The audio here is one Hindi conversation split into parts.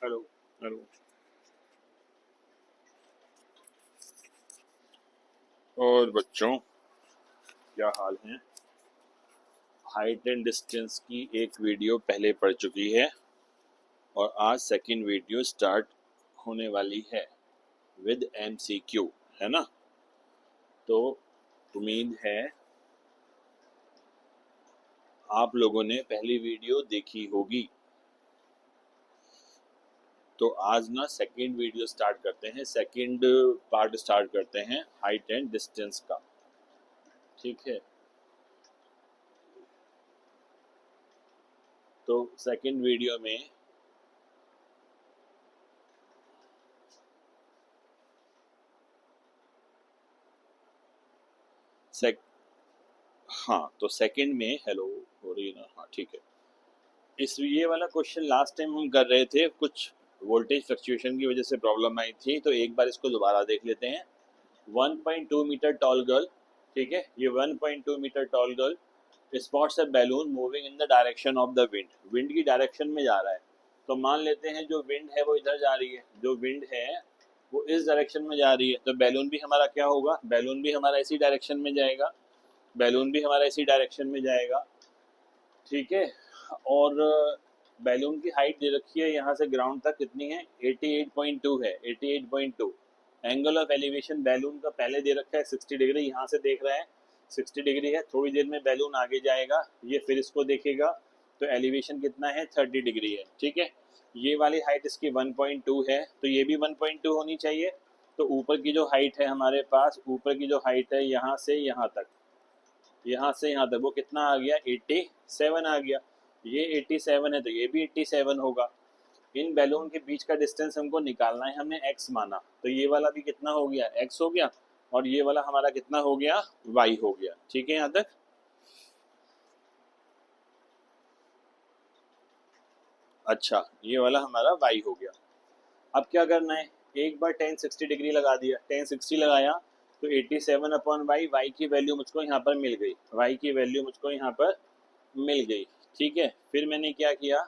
Hello hello. और बच्चों, क्या हाल है? हाइट एंड डिस्टेंस की एक वीडियो पहले पढ़ चुकी है और आज सेकंड वीडियो स्टार्ट होने वाली है विद एमसीक्यू, है ना? तो उम्मीद है आप लोगों ने पहली वीडियो देखी होगी। तो आज ना सेकंड वीडियो स्टार्ट करते हैं, सेकंड पार्ट स्टार्ट करते हैं हाइट एंड डिस्टेंस का। ठीक है, तो सेकंड वीडियो में सेक हाँ, तो सेकंड में हेलो हो रही है ना? हाँ ठीक है। इस ये वाला क्वेश्चन लास्ट टाइम हम कर रहे थे, कुछ वोल्टेज फ्लक्चुएशन की वजह से प्रॉब्लम आई थी, तो एक बार इसको दोबारा देख लेते हैं। 1.2 मीटर टॉल गर्ल, ठीक है, ये 1.2 metre tall girl spots a balloon moving in the direction of the wind. Wind की डायरेक्शन में जा रहा है, तो मान लेते हैं जो विंड है वो इधर जा रही है, जो विंड है वो इस डायरेक्शन में जा रही है, तो बैलून भी हमारा क्या होगा? बैलून भी हमारा इसी डायरेक्शन में जाएगा, बैलून भी हमारा इसी डायरेक्शन में जाएगा। ठीक है, और बैलून की हाइट दे रखी है यहाँ से ग्राउंड तक कितनी है? 88.2 है, 88.2। एंगल ऑफ एलिवेशन बैलून का पहले दे रखा है 60 डिग्री, यहाँ से देख रहा है 60 डिग्री है। थोड़ी देर में बैलून आगे जाएगा, ये फिर इसको देखेगा, तो एलिवेशन कितना है? 30 डिग्री है। ठीक है, ये वाली हाइट इसकी 1.2 है, तो ये भी 1.2 होनी चाहिए। तो ऊपर की जो हाइट है हमारे पास, ऊपर की जो हाइट है यहाँ से यहाँ तक, यहाँ से यहाँ तक वो कितना आ गया? 87 आ गया। ये 87 है तो ये भी 87 होगा। इन बैलून के बीच का डिस्टेंस हमको निकालना है, हमने x माना, तो ये वाला भी कितना हो गया? x हो गया, और ये वाला हमारा कितना हो गया? y हो गया। ठीक है यहाँ तक? अच्छा, ये वाला हमारा y हो गया। अब क्या करना है? एक बार 1060 डिग्री लगा दिया, 1060 लगाया तो 87 अपॉन वाई, वाई की वैल्यू मुझको यहाँ पर मिल गई, वाई की वैल्यू मुझको यहाँ पर मिल गई। ठीक है, फिर मैंने क्या किया?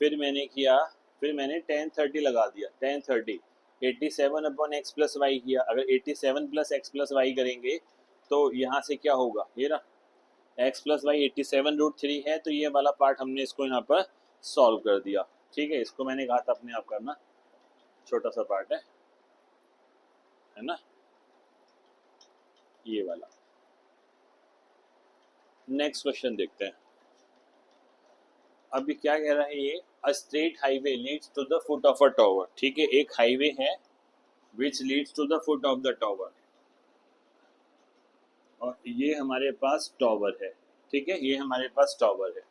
फिर मैंने किया, फिर मैंने 1030 लगा दिया, 1030 87 अपॉन एक्स प्लस वाई किया। अगर 87 प्लस एक्स प्लस वाई करेंगे तो यहाँ से क्या होगा? ये रहा एक्स प्लस वाई 87√3 है, तो ये वाला पार्ट हमने इसको यहाँ पर सॉल्व कर दिया। ठीक है, इसको मैंने कहा था अपने आप करना, छोटा सा पार्ट है ना? ये वाला। नेक्स्ट क्वेश्चन देखते हैं। अभी क्या कह रहा है ये? A straight highway leads to the foot of a tower. ठीक है, एक हाईवे है which leads to the foot of the tower, और ये हमारे पास टॉवर है। ठीक है, ये हमारे पास टॉवर है।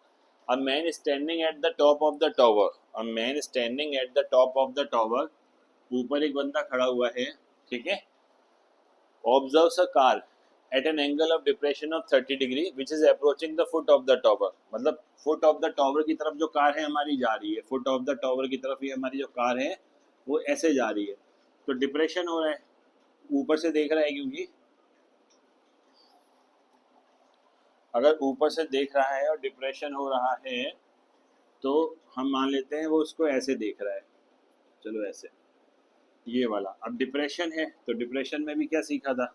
अ man standing at the top of the tower, a man standing at the top of the tower, ऊपर एक बंदा खड़ा हुआ है। ठीक है, observes a car eight an angle of depression of 30 degree which is approaching the foot of the tower. मतलब फुट ऑफ द टॉवर की तरफ जो कार है हमारी जा रही है, फुट ऑफ द टॉवर की तरफ ये हमारी जो कार है वो ऐसे जा रही है, तो डिप्रेशन हो रहा है, ऊपर से देख रहा है, क्योंकि अगर ऊपर से देख रहा है और डिप्रेशन हो रहा है तो हम मान लेते हैं वो उसको ऐसे देख रहा है। चलो ऐसे, ये वाला। अब डिप्रेशन है तो डिप्रेशन में भी क्या सीखा था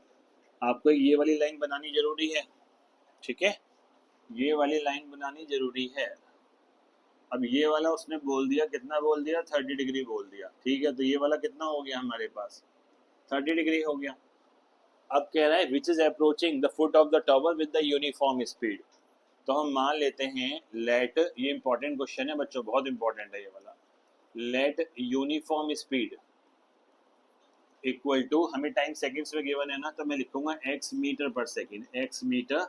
आपको? ये वाली लाइन बनानी जरूरी है। ठीक है, ये वाली लाइन बनानी जरूरी है। अब ये वाला उसने बोल दिया, कितना बोल दिया? 30 डिग्री बोल दिया। ठीक है, तो ये वाला कितना हो गया हमारे पास? 30 डिग्री हो गया। अब कह रहा है which is approaching the foot of the tower with the uniform speed. तो हम मान लेते हैं लेट, ये इंपॉर्टेंट क्वेश्चन है बच्चों, बहुत इंपॉर्टेंट है ये वाला। Let uniform speed equal to, हमें टाइम सेकंड्स में गिवन है ना, तो मैं लिखूंगा x मीटर पर सेकंड, x मीटर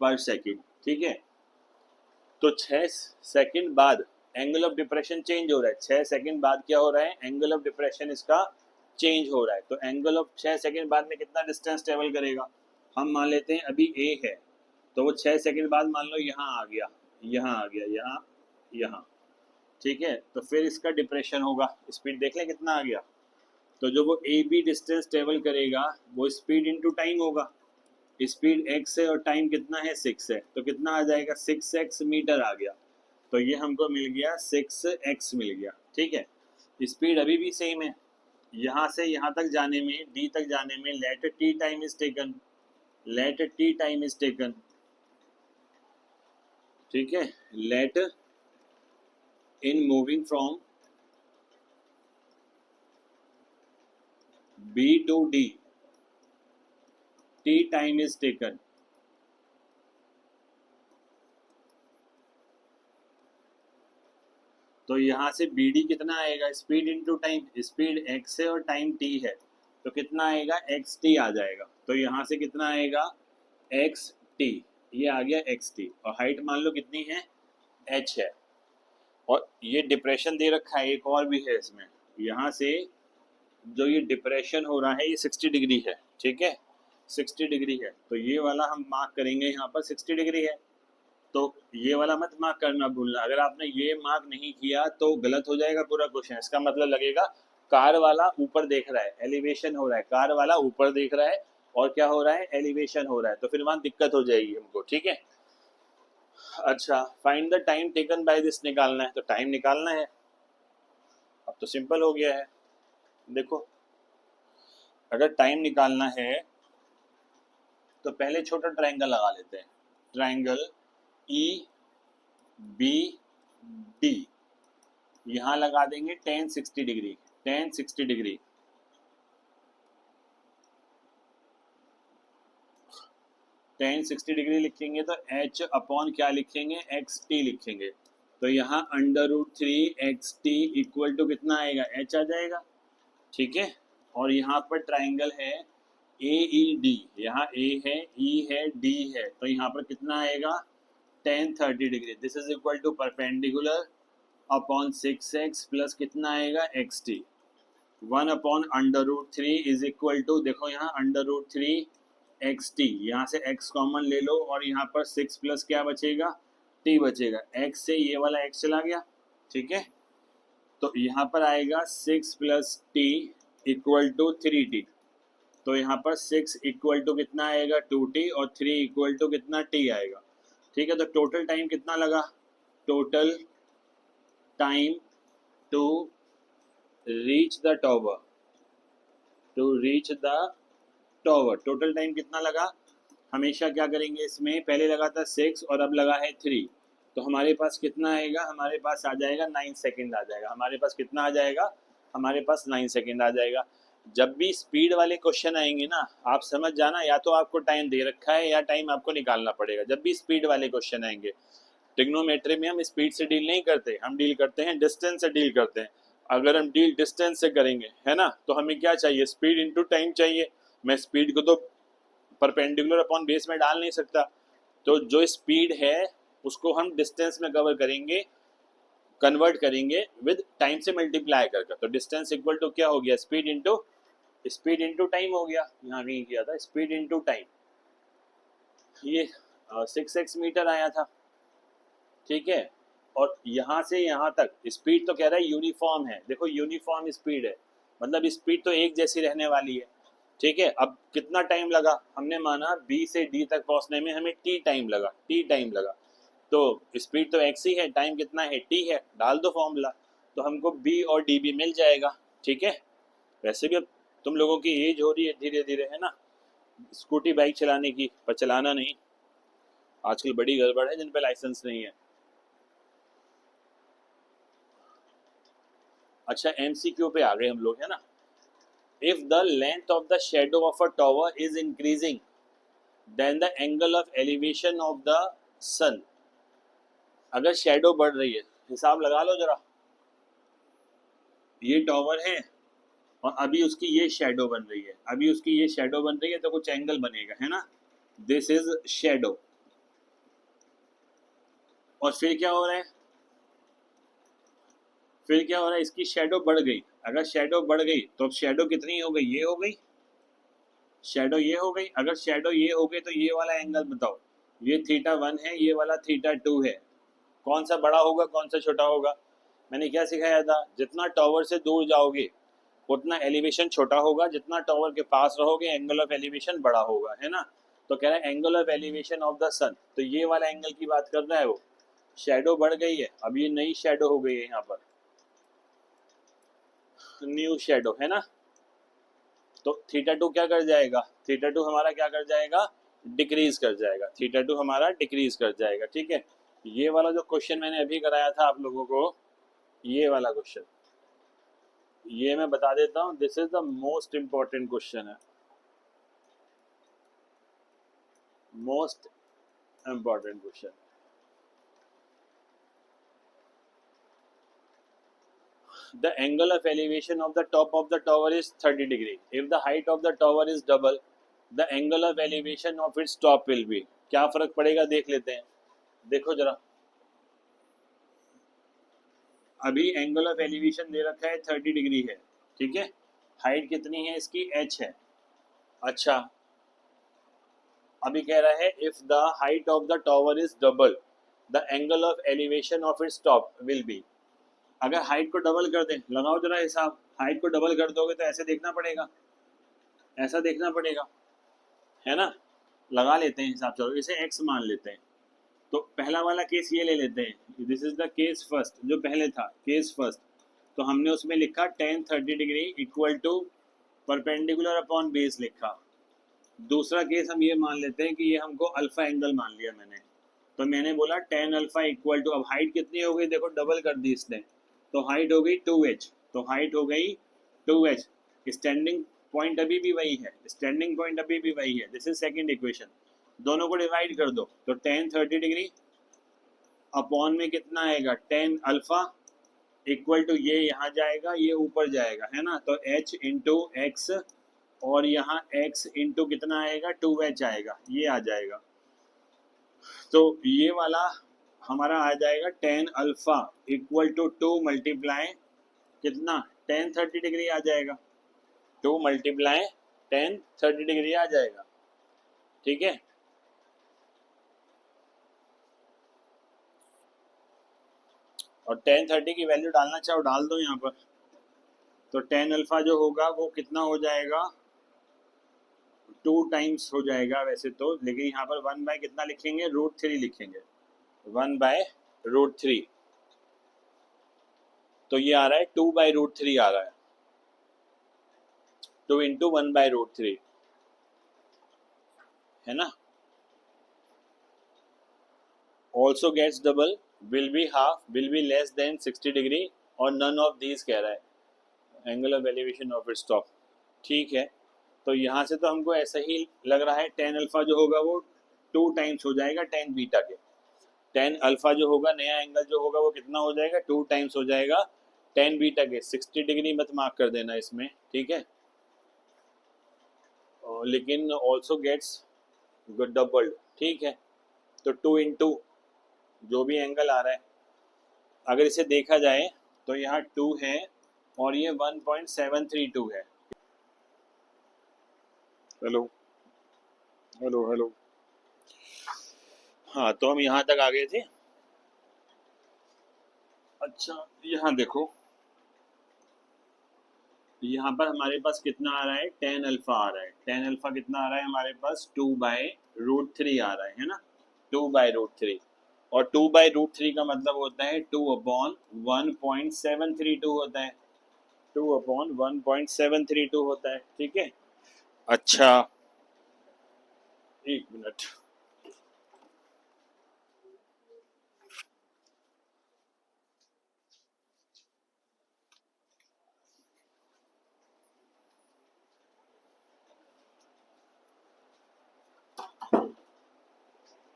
पर सेकंड। ठीक है, तो 6 सेकंड बाद एंगल ऑफ डिप्रेशन चेंज हो रहा है। 6 सेकंड बाद क्या हो रहा है? एंगल ऑफ डिप्रेशन इसका चेंज हो रहा है। तो एंगल ऑफ 6 सेकंड बाद में कितना डिस्टेंस ट्रेवल करेगा? हम मान लेते हैं अभी a है, तो वो 6 सेकंड बाद मान लो यहाँ आ गया, यहाँ आ गया, यहाँ, यहाँ। ठीक है, तो फिर इसका डिप्रेशन होगा, स्पीड देख लें कितना आ गया। तो जो वो ए बी डिस्टेंस ट्रेवल करेगा वो स्पीड इनटू टाइम होगा। स्पीड x है और टाइम कितना है? 6 है, तो कितना आ जाएगा? 6x मीटर आ गया। तो ये हमको मिल गया 6x मिल गया। ठीक है, स्पीड अभी भी सेम है। यहाँ से यहाँ तक जाने में, डी तक जाने में let T time is taken, let T time is taken. ठीक है, let in moving from B to D T time is taken. तो यहाँ से बी डी कितना आएगा, speed into time, speed x है और टाइम टी है, तो कितना आएगा एक्स टी आ जाएगा। तो यहाँ से कितना आएगा एक्स टी, ये आ गया एक्स टी। और हाइट मान लो कितनी है, एच है। और ये डिप्रेशन दे रखा है, एक और भी है इसमें। यहाँ से जो ये डिप्रेशन हो रहा है ये 60 डिग्री है। ठीक है, 60 डिग्री है, तो ये वाला हम मार्क करेंगे यहाँ पर 60 डिग्री है। तो ये वाला मत मार्क करना भूलना, अगर आपने ये मार्क नहीं किया तो गलत हो जाएगा पूरा क्वेश्चन। इसका मतलब लगेगा कार वाला ऊपर देख रहा है, एलिवेशन हो रहा है, कार वाला ऊपर देख रहा है और क्या हो रहा है, एलिवेशन हो रहा है, तो फिर वहां दिक्कत हो जाएगी हमको। ठीक है, अच्छा find the time taken by this निकालना है, तो टाइम निकालना है। अब तो सिंपल हो गया है, देखो अगर टाइम निकालना है तो पहले छोटा ट्रायंगल लगा लेते हैं, ट्रायंगल ई बी डी, यहां लगा देंगे tan 60 degree, tan 60 degree. tan 60 degree लिखेंगे तो h अपॉन क्या लिखेंगे, एक्स टी लिखेंगे। तो यहाँ √3 इक्वल टू कितना आएगा, h आ जाएगा। ठीक है, और यहाँ पर ट्राइंगल है ए ई डी, यहाँ ए है, ई है, डी है, तो यहाँ पर कितना आएगा tan 30 degree. This is equal to perpendicular upon 6x plus कितना आएगा x t, 1 upon √3 is equal to, देखो यहाँ √3 एक्स टी, यहाँ से x कॉमन ले लो और यहाँ पर 6 प्लस क्या बचेगा, t बचेगा, x से ये वाला x चला गया। ठीक है, तो यहाँ पर आएगा 6 plus T equal to 3t, तो यहाँ पर 6 इक्वल टू कितना आएगा 2t और 3 इक्वल टू कितना t आएगा। ठीक है, तो टोटल टाइम कितना लगा, total time to reach the tower, to reach the tower, total time कितना लगा। हमेशा क्या करेंगे इसमें, पहले लगा था 6 और अब लगा है 3, तो हमारे पास कितना आएगा, हमारे पास आ जाएगा 9 सेकेंड आ जाएगा। हमारे पास कितना आ जाएगा, हमारे पास 9 सेकेंड आ जाएगा। जब भी स्पीड वाले क्वेश्चन आएंगे ना, आप समझ जाना या तो आपको टाइम दे रखा है या टाइम आपको निकालना पड़ेगा। जब भी स्पीड वाले क्वेश्चन आएंगे, ट्रिग्नोमेट्री में हम स्पीड से डील नहीं करते, हम डील करते हैं डिस्टेंस से डील करते हैं। अगर हम डील डिस्टेंस से करेंगे है ना, तो हमें क्या चाहिए, स्पीड इनटू टाइम चाहिए। मैं स्पीड को तो परपेंडिकुलर अपॉन बेस में डाल नहीं सकता, तो जो स्पीड है उसको हम डिस्टेंस में कवर करेंगे, कन्वर्ट करेंगे विद टाइम से मल्टीप्लाई करके। तो डिस्टेंस इक्वल टू क्या हो गया, स्पीड इनटू टाइम हो गया। यहाँ कहीं किया था स्पीड इनटू टाइम, ये 6x मीटर आया था। ठीक है, और यहाँ से यहाँ तक स्पीड तो कह रहा है यूनिफॉर्म है, देखो यूनिफॉर्म स्पीड है, मतलब स्पीड तो एक जैसी रहने वाली है। ठीक है, अब कितना टाइम लगा, हमने माना बी से डी तक पहुंचने में हमें टी टाइम लगा, तो स्पीड तो एक्स ही है, टाइम कितना है, टी है, डाल दो फॉर्मूला, तो हमको बी और डी भी मिल जाएगा। ठीक है, वैसे भी अब तुम लोगों की एज हो रही है धीरे धीरे है ना स्कूटी बाइक चलाने की, पर चलाना नहीं, आजकल बड़ी गड़बड़ है जिन पे लाइसेंस नहीं है। अच्छा एमसीक्यू पे आ गए हम लोग है ना। If the length of the shadow of a tower is increasing then the angle of elevation of the sun. अगर शेडो बढ़ रही है, हिसाब लगा लो जरा, ये टॉवर है और अभी उसकी ये शेडो बन रही है, अभी उसकी ये शेडो बन रही है, तो कुछ एंगल बनेगा है ना, दिस इज शेडो। और फिर क्या हो रहा है, फिर क्या हो रहा है, इसकी शेडो बढ़ गई। अगर शेडो बढ़ गई तो शेडो कितनी हो गई, ये हो गई, शेडो ये हो गई। अगर शेडो ये हो गई तो ये वाला एंगल बताओ, ये θ1 है, ये वाला θ2 है, कौन सा बड़ा होगा कौन सा छोटा होगा। मैंने क्या सिखाया था, जितना टावर से दूर जाओगे उतना एलिवेशन छोटा होगा, जितना टावर के पास रहोगे एंगल ऑफ एलिवेशन बड़ा होगा है ना। तो कह रहा है angle of elevation of the sun, तो ये वाला एंगल की बात कर रहा है वो। शेडो बढ़ गई है, अब ये नई शेडो हो गई है यहाँ पर, न्यू शेडो है ना। तो थीटा टू क्या कर जाएगा, थीटा टू हमारा क्या कर जाएगा, डिक्रीज कर जाएगा, थीटा टू हमारा डिक्रीज कर जाएगा। ठीक है, ये वाला जो क्वेश्चन मैंने अभी कराया था आप लोगों को, ये वाला क्वेश्चन, ये मैं बता देता हूँ, this is the most important question है, most important question. The angle of elevation of the top of the tower is 30 degree. If the height of the tower is double, the angle of elevation of its top will be। क्या फर्क पड़ेगा देख लेते हैं, देखो जरा, अभी एंगल ऑफ एलिवेशन दे रखा है 30 डिग्री है, ठीक है, हाइट कितनी है इसकी, h है। अच्छा, अभी कह रहा है if the height of the tower is double, the angle of elevation of its top will be. अगर हाइट को डबल कर दें, लगाओ जरा हिसाब, हाइट को डबल कर दोगे तो ऐसे देखना पड़ेगा, ऐसा देखना पड़ेगा, है ना। लगा लेते हैं हिसाब, चलो इसे x मान लेते हैं। तो पहला वाला केस ये ले लेते हैं, this is the case first, जो पहले था केस फर्स्ट, तो हमने उसमें लिखा tan 30 degree equal to perpendicular upon base लिखा। दूसरा केस हम ये मान लेते हैं कि ये हमको अल्फा एंगल मान लिया मैंने, तो मैंने बोला tan अल्फा इक्वल टू, अब हाइट कितनी हो गई देखो, डबल कर दी इसने, तो हाइट हो गई 2h, तो हाइट हो गई 2h, स्टैंडिंग पॉइंट अभी भी वही है, स्टैंडिंग पॉइंट अभी भी वही है, दिस इज सेकंड इक्वेशन। दोनों को डिवाइड कर दो, तो tan 30 डिग्री अपॉन में कितना आएगा, tan अल्फा इक्वल टू, ये यहाँ जाएगा ये ऊपर जाएगा, है ना, तो h इंटू एक्स, और यहाँ x इंटू कितना आएगा 2h आएगा, ये आ जाएगा। तो ये वाला हमारा आ जाएगा tan alpha equal to 2 multiply कितना, tan 30 डिग्री आ जाएगा, 2 मल्टीप्लाई tan 30 डिग्री आ जाएगा। ठीक है, और tan 30 की वैल्यू डालना चाहो डाल दो यहाँ पर, तो tan अल्फा जो होगा वो कितना हो जाएगा, 2 टाइम्स हो जाएगा वैसे तो, लेकिन यहाँ पर 1 बाय कितना लिखेंगे, √3 लिखेंगे, 1 बाय √3, तो ये आ रहा है 2 बाय √3 आ रहा है, 2 इंटू 1 बाय √3, है ना। Also gets double, will be half, will be less than 60 degree, और नन ऑफ दीज कह रहा है, angle of elevation of its top. ठीक है, तो यहाँ से तो हमको ऐसा ही लग रहा है, tan अल्फा जो होगा वो 2 टाइम्स हो जाएगा tan बीटा के, tan अल्फा जो होगा नया एंगल जो होगा वो कितना हो जाएगा, 2 टाइम्स हो जाएगा tan बीटा के, 60 डिग्री मत मार्क कर देना इसमें, ठीक है, लेकिन ऑल्सो गेट्स डबल्ड, ठीक है, तो 2 इंटू जो भी एंगल आ रहा है, अगर इसे देखा जाए तो यहाँ 2 है और ये 1.732 है। हेलो हेलो हेलो, हाँ तो हम यहाँ तक आ गए थे। अच्छा यहाँ देखो, यहाँ पर हमारे पास कितना आ रहा है, tan अल्फा आ रहा है, tan अल्फा कितना आ रहा है हमारे पास, 2 बाय √3 आ रहा है ना, 2 बाय √3, और 2 बाय √3 का मतलब होता है 2 अपॉन 1.732 होता है, 2 अपॉन 1.732 होता है, ठीक है। अच्छा एक मिनट,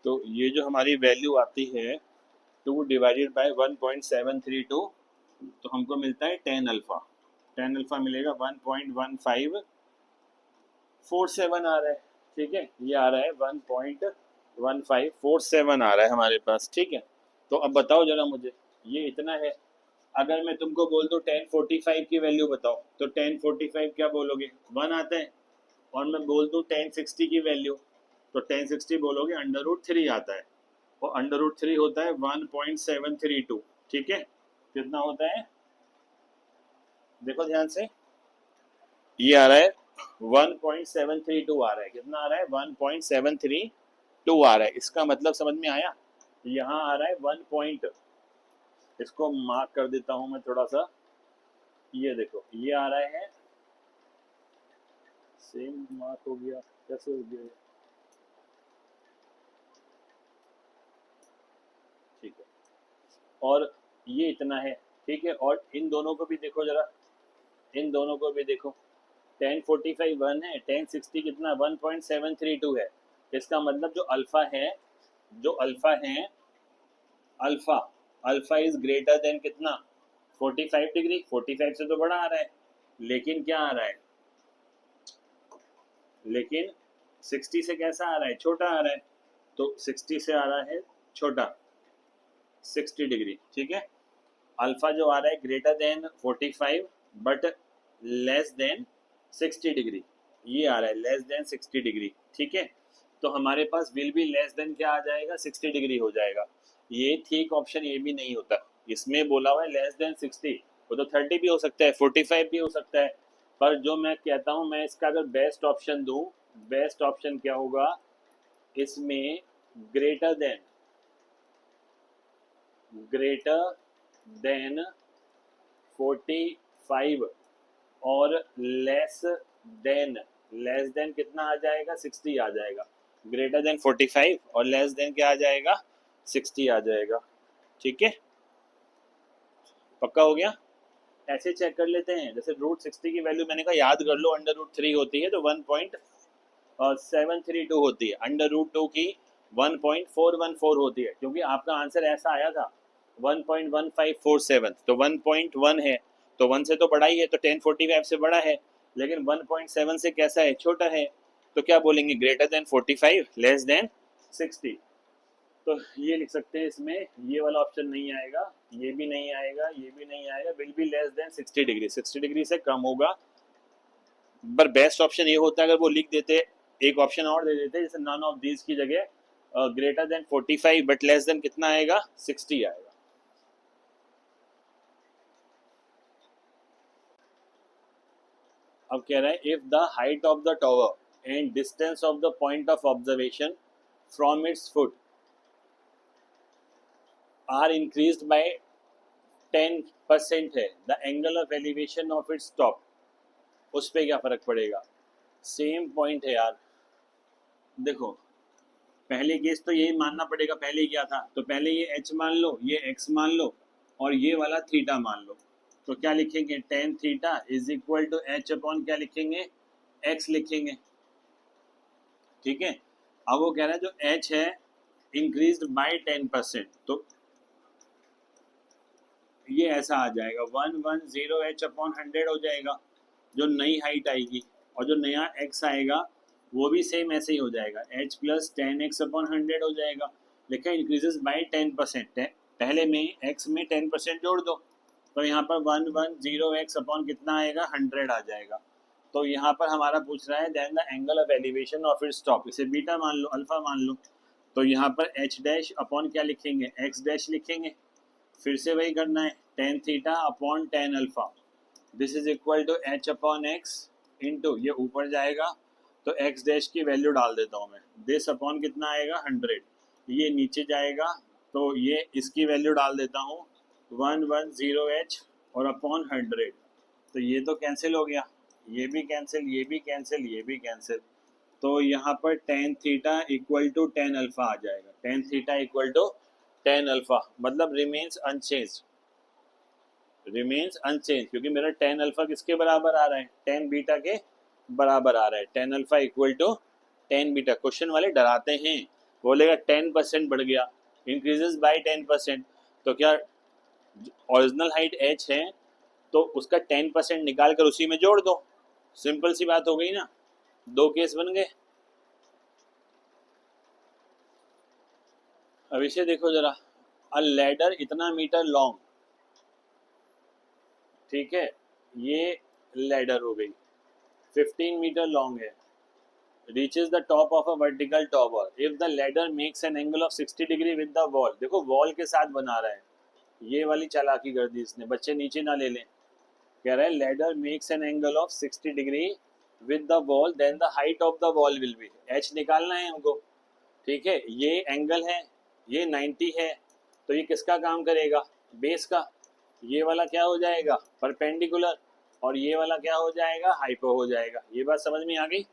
तो ये जो हमारी वैल्यू आती है 2 डिवाइडेड बाय 1.732, तो हमको मिलता है tan अल्फा, tan अल्फा मिलेगा 1.1547 आ रहा है, ठीक है, ये आ रहा है 1.1547 आ रहा है हमारे पास, ठीक है। तो अब बताओ जरा मुझे, ये इतना है, अगर मैं तुमको बोल दूं tan 45 की वैल्यू बताओ, तो tan 45 क्या बोलोगे, 1 आता है, और मैं बोल दूं tan 60 की वैल्यू, तो tan 60 बोलोगे √3 आता है, और √3 होता है 1.732, ठीक है, कितना होता है देखो ध्यान से, ये आ रहा है 1.732 आ रहा है, कितना आ रहा है 1.732 आ रहा है, इसका मतलब समझ में आया, यहाँ आ रहा है 1 पॉइंट, इसको मार्क कर देता हूं मैं थोड़ा सा। ये देखो ये आ रहा है, सेम मार्क हो गया, कैसे हो गया, ठीक है। और ये इतना है, ठीक है। और इन दोनों को भी देखो जरा, इन दोनों को भी देखो, 1045 1 है, 1060 कितना 1.732 है। इसका मतलब जो अल्फा है, जो अल्फा है, alpha alpha is greater than कितना 45 डिग्री, 45 से तो बड़ा आ रहा है, लेकिन क्या आ रहा है, लेकिन 60 से कैसा आ रहा है, छोटा आ रहा है। तो 60 से आ रहा है छोटा, 60 डिग्री, ठीक है। अल्फा जो आ रहा है greater than 45 but less than 60 degree, ये आ रहा है लेस देन 60 डिग्री, ठीक है। तो हमारे पास विल बी लेस देन क्या आ जाएगा, 60 डिग्री हो जाएगा। ये ठीक ऑप्शन ये भी नहीं होता, इसमें बोला हुआ है लेस देन 60, वो तो 30 भी हो सकता है, 45 भी हो सकता है। पर जो मैं कहता हूँ, मैं इसका अगर बेस्ट ऑप्शन दूं, बेस्ट ऑप्शन क्या होगा इसमें, ग्रेटर देन, ग्रेटर देन 45 और लेस देन, लेस देन कितना आ जाएगा, 60 आ जाएगा। ग्रेटर देन 45 और लेस देन क्या आ जाएगा, 60 आ जाएगा, ठीक है। पक्का हो गया। ऐसे चेक कर लेते हैं, जैसे √60 की वैल्यू मैंने कहा याद कर लो, √3 होती है तो 1.732 होती है, √2 की 1.414 होती है, क्योंकि आपका आंसर ऐसा आया था 1.1547, तो 1.1 है, तो 1 से तो बड़ा ही है, तो 1045 से बड़ा है, लेकिन 1.7 से कैसा है, छोटा है। तो क्या बोलेंगे, ग्रेटर देन 45 लेस देन 60। तो ये लिख सकते हैं इसमें, ये वाला ऑप्शन नहीं आएगा, ये भी नहीं आएगा, ये भी नहीं आएगा, will be less than 60 degree, 60 degree से कम होगा। पर बेस्ट ऑप्शन ये होता है अगर वो लिख देते, एक ऑप्शन और दे देते, जैसे नन ऑफ दीज की जगह greater than 45 but less than कितना आएगा, 60 आएगा। अब कह रहा है if the height of the tower and distance of the point of observation from its foot are increased by 10% है, the angle of elevation of its top, उस पर क्या फर्क पड़ेगा। सेम पॉइंट है यार, देखो पहले केस तो यही मानना पड़ेगा, पहले क्या था, तो पहले ये h मान लो, ये x मान लो, और ये वाला थीटा मान लो। तो क्या लिखेंगे, tan theta is equal to h upon क्या लिखेंगे, x लिखेंगे, ठीक है। अब वो कह रहा है जो h है इंक्रीज बाय 10%, तो ये ऐसा आ जाएगा 110 h अपॉन 100 हो जाएगा, जो नई हाइट आएगी, और जो नया x आएगा वो भी सेम ऐसे ही हो जाएगा, h प्लस 10x अपॉन 100 हो जाएगा। लिखा इंक्रीजेस बाय 10%, पहले में x में 10% जोड़ दो, तो यहाँ पर 110x अपॉन कितना आएगा, 100 आ जाएगा। तो यहाँ पर हमारा पूछ रहा है then the angle of elevation of its top, इसे बीटा मान लो, अल्फा मान लो, तो यहाँ पर h डैश अपॉन क्या लिखेंगे, x डैश लिखेंगे, फिर से वही करना है, tan theta upon tan alpha, this is equal to h upon x into, ये ऊपर जाएगा तो x डैश की वैल्यू डाल देता हूँ मैं, दिस अपॉन कितना आएगा 100, ये नीचे जाएगा तो ये इसकी वैल्यू डाल देता हूँ 110h और अपॉन 100, तो ये तो कैंसिल हो गया, ये भी कैंसिल, ये भी कैंसिल, ये भी कैंसिल, तो यहाँ पर tan theta equal to tan alpha आ जाएगा, tan theta equal to tan alpha, मतलब रिमेन्स अनचेंज, रिमेन्स अनचेंज, क्योंकि मेरा tan अल्फा किसके बराबर आ रहा है, tan बीटा के बराबर आ रहा है, tan alpha equal to tan beta. Question वाले डराते हैं, बोलेगा 10% बढ़ गया, इंक्रीजेस बाय 10%, तो क्या ओरिजिनल हाइट h है तो उसका 10% निकाल कर उसी में जोड़ दो, सिंपल सी बात हो गई ना, दो केस बन गए। अब इसे देखो जरा, अ लैडर इतना मीटर लॉन्ग, ठीक है, ये लैडर हो गई 15 मीटर लॉन्ग है, reaches the top of a vertical tower if the ladder makes an angle of 60 degree with the wall, देखो वॉल के साथ बना रहा है, ये वाली चालाकी कर दी इसने, बच्चे नीचे ना ले लें, कह रहा है ladder makes an angle of 60 degree with the wall then the height of the wall will be, h निकालना है हमको, ठीक है, ये एंगल है, ये 90 है, तो ये किसका काम करेगा, बेस का। ये वाला क्या हो जाएगा, परपेंडिकुलर, और ये वाला क्या हो जाएगा, हाइपो हो जाएगा। ये बात समझ में आ गई।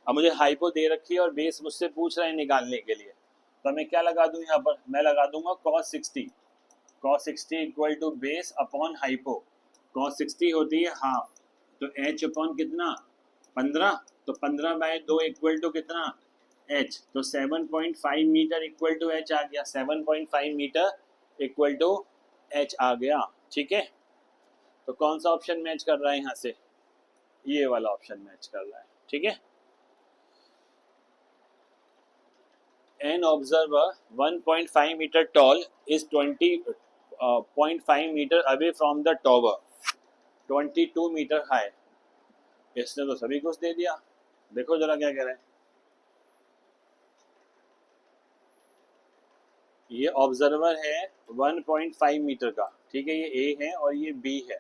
अब मुझे हाइपो दे रखी है और बेस मुझसे पूछ रहा है निकालने के लिए, तो मैं क्या लगा दूं यहाँ पर, मैं लगा दूंगा cos 60। cos 60 equal to base upon hypo. cos 60 होती है हाफ, तो h अपॉन कितना 15, तो 15/2 इक्वल टू कितना h, तो 7.5 मीटर इक्वल टू h आ गया। 7.5 मीटर इक्वल टू h आ गया। ठीक है, तो कौन सा ऑप्शन मैच कर रहा है यहाँ से, ये वाला ऑप्शन मैच कर रहा है। ठीक है, an observer 1.5 meter tall is 20.5 meter away from the tower 22 metre high. इसने तो सभी कुछ दे दिया, देखो जरा क्या कह रहे हैं। ये ऑब्जर्वर है 1.5 मीटर का, ठीक है, ये ए है और ये बी है।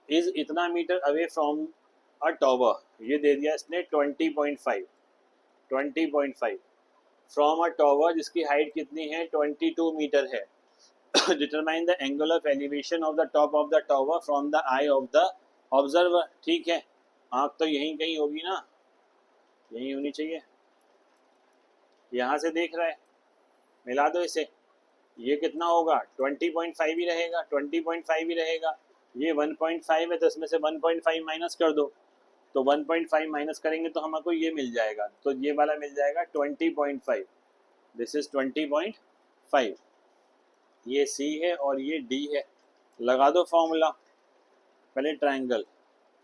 इज इतना metre away from a tower, ये दे दिया इसने 20.5 फ्रॉम अ टॉवर जिसकी हाइट कितनी है 22 मीटर है। Determine the angle of elevation of the top of the tower from the eye of the observer. ठीक है, आँख तो यहीं कहीं होगी ना, यहीं होनी चाहिए। यहाँ से देख रहा है, मिला दो इसे, ये कितना होगा 20.5 ही रहेगा, 20.5 ही रहेगा। ये 1.5 है तो इसमें से 1.5 माइनस कर दो, तो 1.5 माइनस करेंगे तो हमको ये मिल जाएगा, तो ये वाला मिल जाएगा 20.5। This is 20.5। ये सी है और ये डी है। लगा दो फॉर्मूला, पहले ट्रायंगल,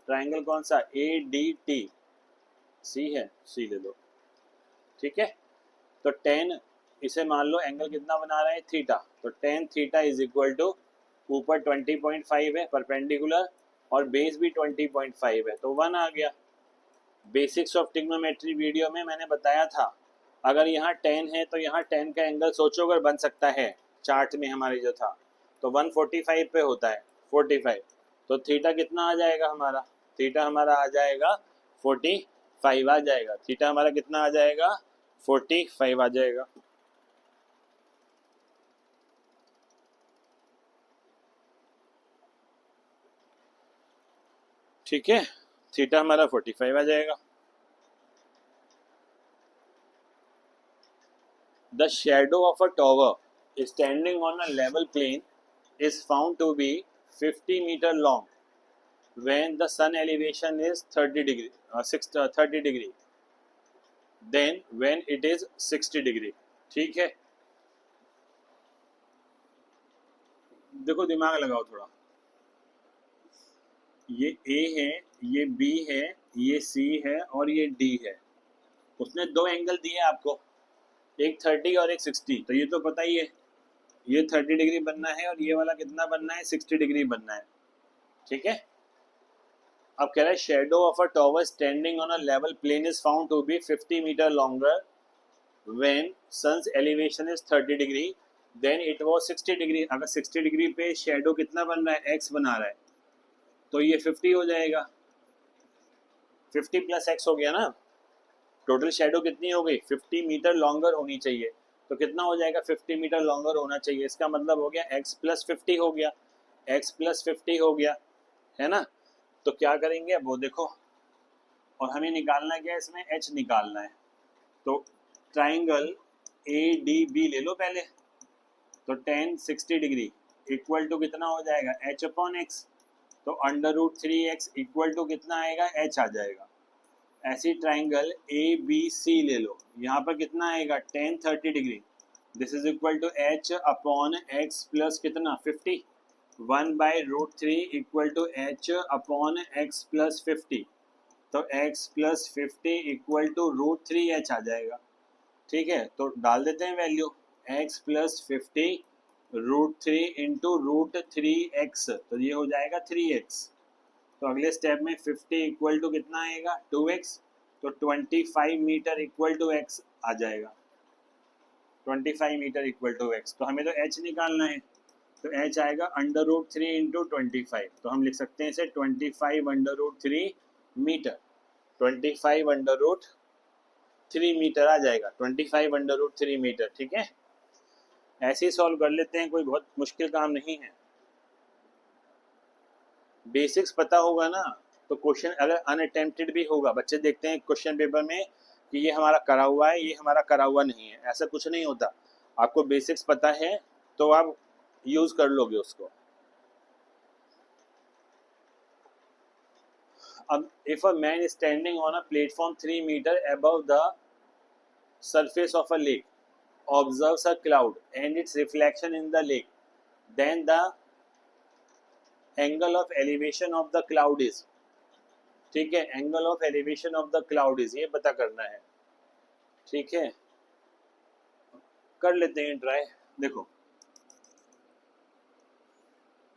ट्रायंगल कौन सा, ए डी टी, सी है, सी ले लो। ठीक है, तो 10, इसे मान लो एंगल कितना बना रहा है थीटा, तो tan theta is equal to ऊपर 20.5 है परपेंडिकुलर और बेस भी 20.5 है, तो 1 आ गया। बेसिक्स ऑफ ट्रिग्नोमेट्री वीडियो में मैंने बताया था, अगर यहाँ 10 है तो यहाँ 10 का एंगल सोचो अगर बन सकता है, चार्ट में हमारे जो था तो 145 पे होता है 45, तो थीटा कितना आ जाएगा हमारा, थीटा हमारा आ जाएगा 45 आ जाएगा, थीटा हमारा कितना आ जाएगा 45 आ जाएगा। ठीक है, थीटा हमारा 45 आ जाएगा। The shadow of a tower standing on a level plane is found to be 50 meter long when the sun elevation is 30 degree 30 degree, then when it is 60 degree। ठीक है, देखो दिमाग लगाओ थोड़ा, ये A है, ये B है, ये C है और ये D है। उसने दो एंगल दिए आपको, एक 30 और एक 60, तो ये तो पता ही है ये 30 डिग्री बनना है और ये वाला कितना बनना है 60 डिग्री बनना है। ठीक है, अब कह रहा है shadow of a tower standing on a level plane is found to be 50 metre longer when sun's elevation is 30 degree then it was 60 degree. अगर 60 डिग्री पे शेडो कितना बन रहा है, एक्स बना रहा है, तो ये 50 हो जाएगा, 50 प्लस एक्स हो गया ना। टोटल शेडो कितनी हो गई 50 मीटर लॉन्गर होनी चाहिए, तो कितना हो जाएगा 50 मीटर लॉन्गर होना चाहिए, इसका मतलब हो गया x प्लस 50 हो गया, x प्लस 50 हो गया, है ना। तो क्या करेंगे वो देखो, और हमें निकालना क्या है इसमें, h निकालना है। तो ट्राइंगल ए डी बी ले लो पहले, तो tan 60 डिग्री इक्वल टू कितना हो जाएगा h अपॉन एक्स, तो √3x इक्वल टू कितना आएगा h आ जाएगा। ऐसी ट्राइंगल ए बी सी ले लो, यहाँ पर कितना आएगा tan 30 degree, this is equal to h upon x plus कितना 50, 1/√3 equal to h upon x plus 50, तो x plus 50 equal to √3h आ जाएगा। ठीक है, तो डाल देते हैं value, x plus 50 √3 into √3x, तो ये हो जाएगा 3x। तो अगले स्टेप में 50 इक्वल टू कितना आएगा 2x, तो 25 मीटर इक्वल टू x आ जाएगा, 25 मीटर इक्वल टू x। तो हमें तो h निकालना है, तो h आएगा √3 इंटू 25, तो हम लिख सकते हैं इसे 25 √3 मीटर, 25 √3 3 मीटर आ जाएगा, 25/3 मीटर। ठीक है, ऐसे ही सॉल्व कर लेते हैं, कोई बहुत मुश्किल काम नहीं है। बेसिक्स पता होगा ना तो क्वेश्चन अगर अनअटेम्प्टेड भी होगा, बच्चे देखते हैं क्वेश्चन पेपर में कि ये हमारा करा हुआ है, ये हमारा करा हुआ नहीं है, ऐसा कुछ नहीं होता। आपको बेसिक्स पता है तो आप यूज कर लोगे उसको। अब if a man standing on a platform 3 metre above the surface of a lake observes a cloud and its reflection in the lake, then the angle of elevation of the cloud is। ठीक है, angle of elevation of the cloud is, ये पता करना है। ठीक है, कर लेते हैं ट्राई। देखो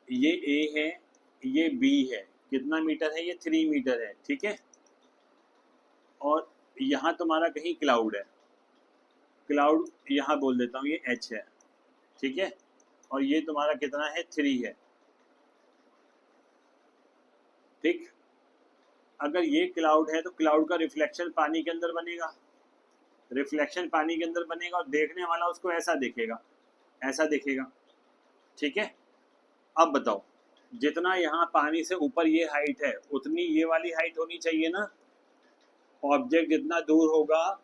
ये ए है, ये बी है, कितना मीटर है, ये 3 मीटर है। ठीक है, और यहाँ तुम्हारा कहीं क्लाउड है, क्लाउड यहाँ बोल देता हूँ ये एच है। ठीक है, और ये तुम्हारा कितना है, 3 है। ठीक, अगर ये क्लाउड है तो क्लाउड का रिफ्लेक्शन पानी के अंदर बनेगा, रिफ्लेक्शन पानी के अंदर बनेगा और देखने वाला उसको ऐसा देखेगा, ऐसा देखेगा। ठीक है, अब बताओ जितना यहाँ पानी से ऊपर ये हाइट है उतनी ये वाली हाइट होनी चाहिए ना। ऑब्जेक्ट जितना दूर होगा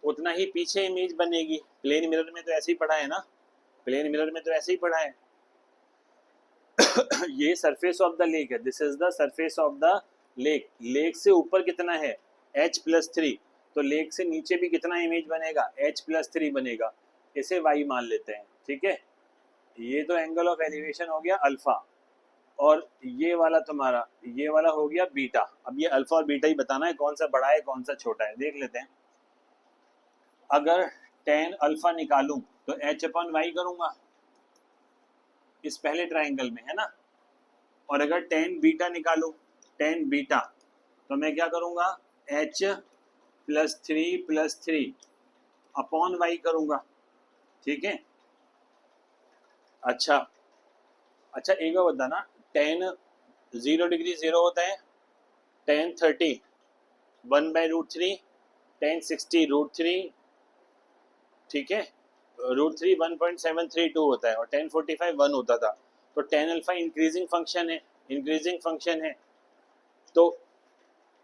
उतना ही पीछे इमेज बनेगी। प्लेन मिरर में तो ऐसे ही पढ़ा है ना, प्लेन मिरर में तो ऐसे ही पढ़ा है। ये सरफेस ऑफ द लेक है, this is the surface of the lake. Lake से ऊपर कितना है, h+3, तो लेक से नीचे भी कितना इमेज बनेगा, h+3 बनेगा। इसे y मान लेते हैं। ठीक है, ये तो एंगल ऑफ एलिवेशन हो गया अल्फा, और ये वाला तुम्हारा, ये वाला हो गया बीटा। अब ये अल्फा और बीटा ही बताना है कौन सा बड़ा है कौन सा छोटा है, देख लेते हैं। अगर tan अल्फा निकालूं तो h/y करूंगा इस पहले ट्राइंगल में, है ना। और अगर tan बीटा निकालूं, tan बीटा, तो मैं क्या करूंगा, h+3+3 अपॉन y करूंगा। ठीक है, अच्छा अच्छा, एक बार बताना, tan 0 डिग्री 0 होता है, tan 30 1/√3, tan 60 √3। ठीक है, √3 1.732 होता है, और tan 45 1 होता था। तो tan अल्फा इंक्रीजिंग फंक्शन है, इंक्रीजिंग फंक्शन है, तो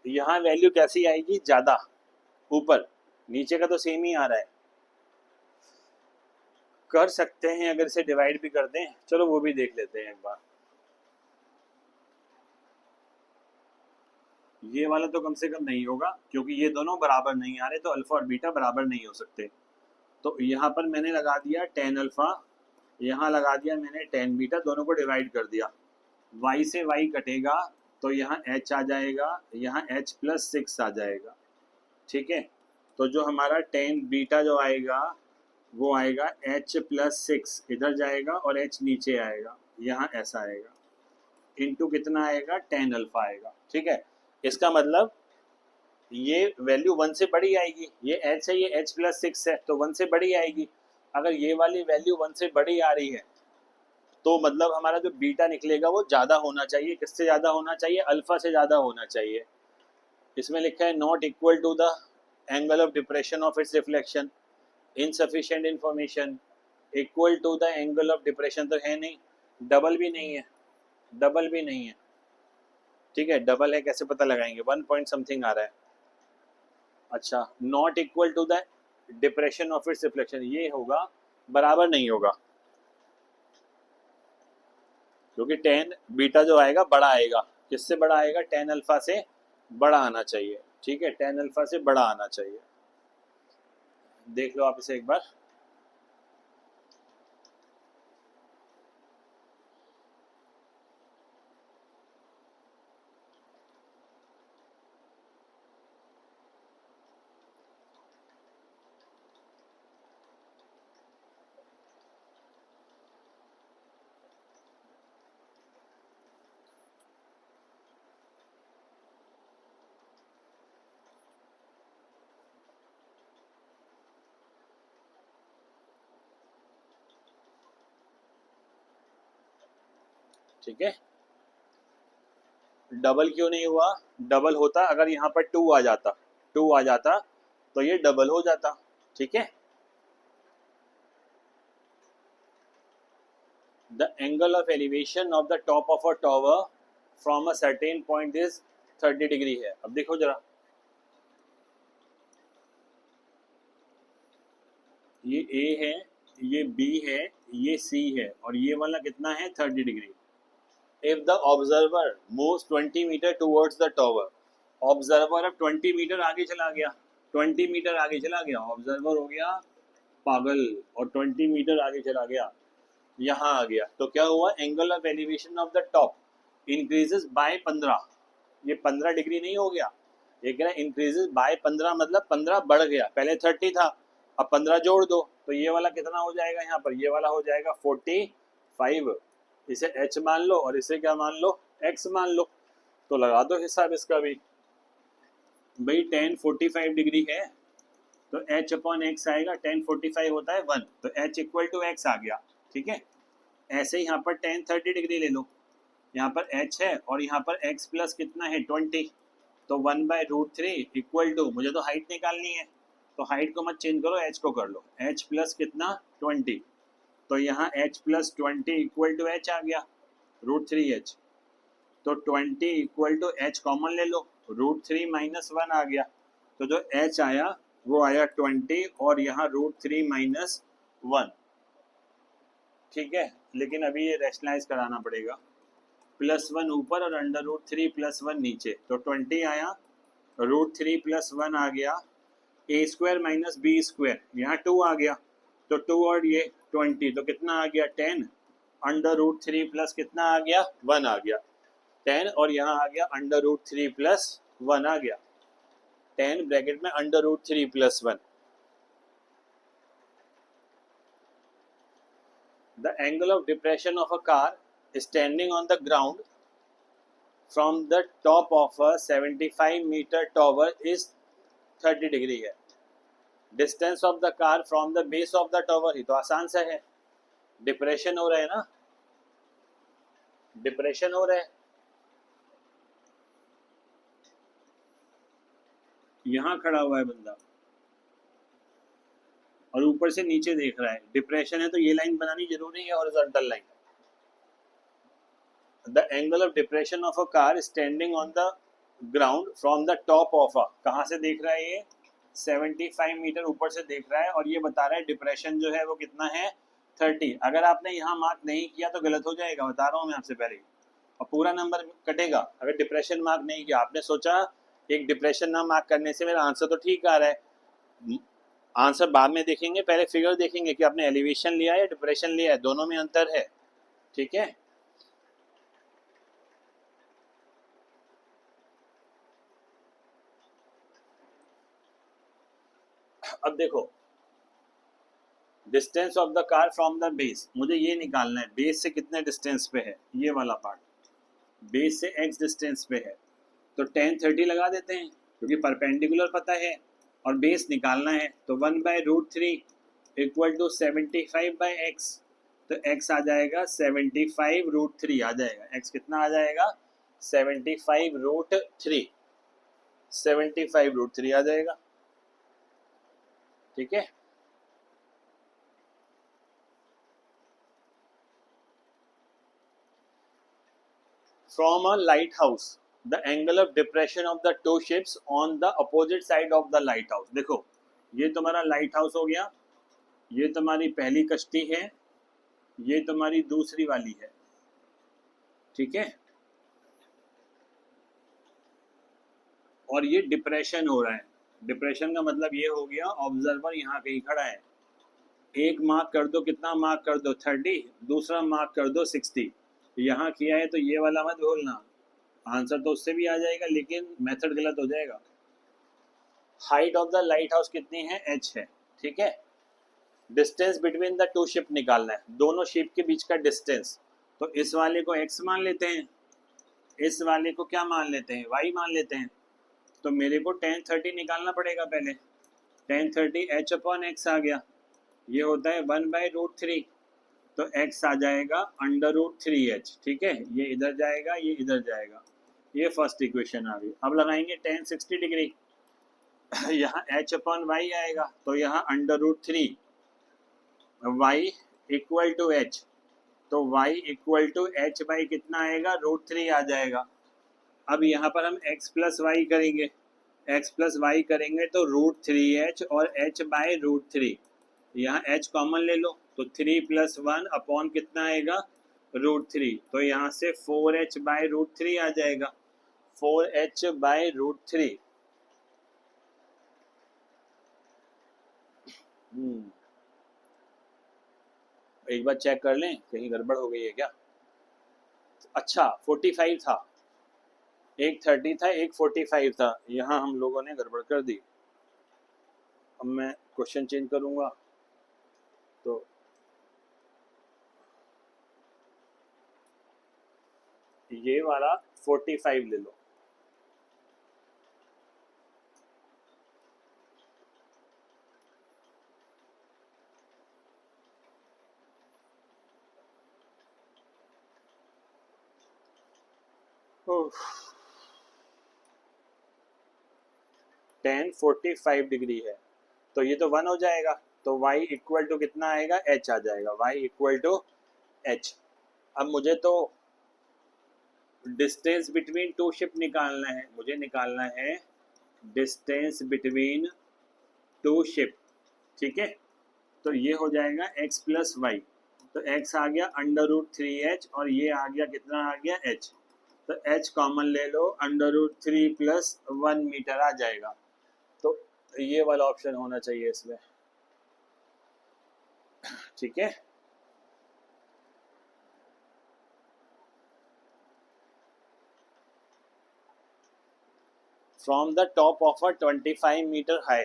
यहाँ वैल्यू कैसी आएगी, ज्यादा ऊपर, नीचे का तो सेम ही आ रहा है। कर सकते हैं अगर इसे डिवाइड भी कर दें, चलो वो भी देख लेते हैं एक बार। ये वाला तो कम से कम नहीं होगा क्योंकि ये दोनों बराबर नहीं आ रहे, तो अल्फा और बीटा बराबर नहीं हो सकते। तो यहाँ पर मैंने लगा दिया tan अल्फा, यहाँ लगा दिया मैंने tan बीटा, दोनों को डिवाइड कर दिया। y से y कटेगा तो यहाँ h आ जाएगा, यहाँ h+6 आ जाएगा। ठीक है, तो जो हमारा tan बीटा जो आएगा वो आएगा h+6, इधर जाएगा और h नीचे आएगा, यहाँ ऐसा आएगा, इनटू कितना आएगा, tan अल्फा आएगा। ठीक है, इसका मतलब ये वैल्यू 1 से बड़ी आएगी, ये h है, ये h+6 है, तो 1 से बड़ी आएगी। अगर ये वाली वैल्यू 1 से बड़ी आ रही है तो मतलब हमारा जो बीटा निकलेगा वो ज़्यादा होना चाहिए। किससे ज़्यादा होना चाहिए, अल्फा से ज़्यादा होना चाहिए। इसमें लिखा है not equal to the angle of depression of its reflection, insufficient information, equal to the angle of depression तो है नहीं, डबल भी नहीं है, डबल भी नहीं है। ठीक है, डबल है कैसे पता लगाएंगे, 1 पॉइंट समथिंग आ रहा है। अच्छा, not equal to the depression of its reflection, ये होगा, बराबर नहीं होगा, क्योंकि tan बीटा जो आएगा बड़ा आएगा। किससे बड़ा आएगा, tan अल्फा से बड़ा आना चाहिए। ठीक है, tan अल्फा से बड़ा आना चाहिए। देख लो आप इसे एक बार। ठीक है, डबल क्यों नहीं हुआ, डबल होता अगर यहाँ पर 2 आ जाता, 2 आ जाता तो ये डबल हो जाता, ठीक है। The angle of elevation of the top of a tower from a certain point is 30 degree है। अब देखो जरा, ये A है, ये B है, ये C है, और ये वाला कितना है 30 degree. If the observer moves 20 metre towards the tower, observer अब 20 मीटर आगे चला गया, 20 मीटर आगे चला गया, ऑब्जर्वर हो गया पागल और 20 मीटर आगे चला गया, यहाँ आ गया, तो क्या हुआ, angle of elevation of the top increases by 15। ये 15 डिग्री नहीं हो गया, ये कह रहा है इंक्रीजेस बाय 15 मतलब 15 बढ़ गया, पहले 30 था, अब 15 जोड़ दो, तो ये वाला कितना हो जाएगा, यहाँ पर ये वाला हो जाएगा 45। इसे h मान लो और इसे क्या मान लो, x मान लो, तो लगा दो हिसाब इसका भी। भाई tan 45 डिग्री है तो h अपॉन x आएगा, tan 45 होता है 1, तो h इक्वल टू x आ गया, ठीक है। ऐसे ही यहाँ पर tan 30 डिग्री ले लो, यहाँ पर h है और यहाँ पर x प्लस कितना है 20, तो 1/√3 इक्वल टू, मुझे तो हाइट निकालनी है तो हाइट को मत चेंज करो, h को कर लो, h प्लस कितना 20, तो यहाँ h plus 20 equal to h आ गया √3h, तो 20 इक्वल टू h कॉमन ले लो, √3 माइनस 1 आ गया, तो जो h आया वो आया 20 और यहाँ √3 माइनस 1, ठीक है। लेकिन अभी ये रेशनलाइज कराना पड़ेगा, +1 ऊपर और √3 + 1 नीचे, तो 20 आया, √3 + 1 आ गया, a² माइनस b², यहाँ 2 आ गया, तो 2 और ये 20, तो कितना आ गया 10, √3 प्लस कितना आ गया 1 आ गया, 10 और यहाँ आ गया √3 + 1 आ गया, 10 ब्रैकेट में √3 + 1। The angle of depression of a car standing on the ground from the top of a 75-meter tower is 30 degree है। Distance of the car from the base of the tower, ही तो आसान सा है, डिप्रेशन हो रहा है ना, डिप्रेशन हो रहा है, यहाँ खड़ा हुआ है बंदा और ऊपर से नीचे देख रहा है, डिप्रेशन है तो ये लाइन बनानी जरूरी है, horizontal line. The angle of depression of a car standing on the ground from the top of अ, कहाँ से देख रहा है ये 75 मीटर ऊपर से देख रहा है, और ये बता रहा है डिप्रेशन जो है वो कितना है 30। अगर आपने यहाँ मार्क नहीं किया तो गलत हो जाएगा, बता रहा हूँ मैं आपसे पहले, और पूरा नंबर कटेगा अगर डिप्रेशन मार्क नहीं किया। आपने सोचा एक डिप्रेशन ना मार्क करने से मेरा आंसर तो ठीक आ रहा है, आंसर बाद में देखेंगे, पहले फिगर देखेंगे कि आपने एलिवेशन लिया है या डिप्रेशन लिया है, दोनों में अंतर है, ठीक है। अब देखो, distance of the car from the base, मुझे ये निकालना है बेस से कितने डिस्टेंस पे है, ये वाला पार्ट बेस से x डिस्टेंस पे है, तो tan 30 लगा देते हैं क्योंकि परपेंडिकुलर पता है और बेस निकालना है, तो 1/√3 इक्वल टू 75/x, तो x आ जाएगा 75√3 आ जाएगा, x कितना आ जाएगा 75√3, 75√3 आ जाएगा, ठीक है। From a lighthouse, the angle of depression of the two ships on the opposite side of the lighthouse, देखो ये तुम्हारा लाइट हाउस हो गया, ये तुम्हारी पहली कश्ती है, ये तुम्हारी दूसरी वाली है, ठीक है, और ये डिप्रेशन हो रहा है। डिप्रेशन का मतलब ये हो गया ऑब्जर्वर यहाँ कहीं खड़ा है, एक मार्क कर दो, कितना मार्क कर दो 30, दूसरा मार्क कर दो 60, यहाँ किया है तो ये वाला मत भूलना, आंसर तो उससे भी आ जाएगा लेकिन मेथड गलत हो जाएगा। Height of the light house कितनी है h है, ठीक है। Distance between the two ship निकालना है, दोनों शिप के बीच का डिस्टेंस, तो इस वाले को x मान लेते हैं, इस वाले को क्या मान लेते हैं y मान लेते हैं, तो मेरे को tan 30 निकालना पड़ेगा पहले, tan 30 h अपॉन x आ गया, ये होता है 1/√3, तो x आ जाएगा √3h, ठीक है, ये इधर जाएगा ये इधर जाएगा, ये फर्स्ट इक्वेशन आ गई। अब लगाएंगे tan 60 डिग्री, यहाँ h अपॉन वाई आएगा, तो यहाँ √3 y इक्वल टू h, तो y equal to h by कितना आएगा, √3 आ जाएगा। अब यहाँ पर हम x प्लस वाई करेंगे, x प्लस वाई करेंगे तो √3h और h बाय √3, यहाँ h कॉमन ले लो तो 3 + 1 अपॉन कितना आएगा, √3, तो यहाँ से 4h बाय √3 आ जाएगा, 4h बाय √3। एक बार चेक कर लें कहीं गड़बड़ हो गई है क्या। अच्छा 45 था, एक 30 था, एक 45 था, यहाँ हम लोगों ने गड़बड़ कर दी। अब मैं क्वेश्चन चेंज करूंगा तो ये वाला 45 ले लो। tan 45 डिग्री है तो ये तो 1 हो जाएगा, तो y इक्वल टू कितना आएगा, h आ जाएगा, y इक्वल टू h। अब मुझे तो डिस्टेंस बिटवीन टू शिप निकालना है, मुझे निकालना है डिस्टेंस बिटवीन टू शिप, ठीक है। तो ये हो जाएगा x प्लस वाई, तो x आ गया √3h और ये आ गया कितना आ गया h, तो h कॉमन ले लो, √3 + 1 मीटर आ जाएगा। तो ये वाला ऑप्शन होना चाहिए इसमें, ठीक है। From the top of a 25 metre high,